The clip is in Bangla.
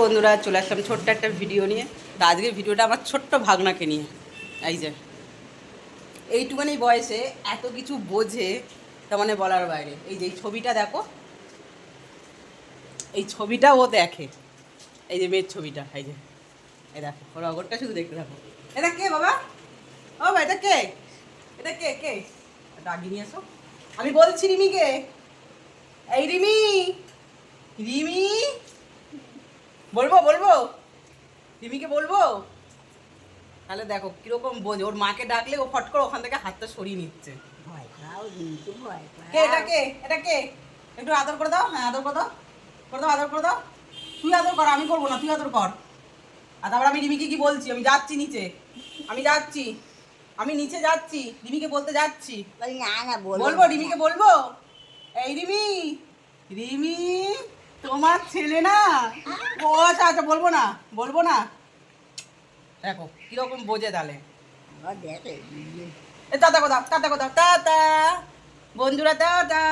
বন্ধুরা, চলে আসলাম ছোট্ট একটা ভিডিও নিয়ে। তো আজকের ভিডিওটা আমার ছোট্ট ভাগনাকে নিয়ে। এই যে এইটুখানি বয়সে এত কিছু বোঝে, তার মানে বলার বাইরে। এই যে এই ছবিটা দেখো, এই ছবিটা ও দেখে। এই যে মেয়ের ছবিটা, এই যে এই দেখো, ওর অগরটা শুধু দেখতে থাকো। এটা কে বাবা? ও বাবা, এটা কে? এটা কে কে এটা আগে নিয়ে এসো। আমি বলছি রিমিকে। এই রিমি, রিমি বলবো বলবো রিমিকে বলবো। তাহলে দেখো কিরকম বোঝে। ওর মাকে ডাকলে ও ফট করে ওখান থেকে হাতটা সরিয়ে নিচ্ছে। ভয় পাও কিন্তু ভয় পাও। কে এটা কে? এটা কে? একটু আদর করে দাও। হ্যাঁ, আদর করে দাও, করে দাও, আদর করে দাও। তুই আদর কর, আমি করবো না, তুই আদর কর। আর তারপর আমি রিমিকে কি বলছি, আমি যাচ্ছি নিচে, আমি যাচ্ছি, আমি নিচে যাচ্ছি, রিমিকে বলতে যাচ্ছি। বলি না না বলবো বলবো না। রিমিকে বলবো। এই রিমি, রিমি তোমার ছেলে না। ও আচ্ছা আচ্ছা, বলবো না, বলবো না। দেখো কিরকম বোঝে তাহলে। আবার দেখে টাটা কোথাও, টাটা কোথাও, টাটা বন্ধুরা, টাটা।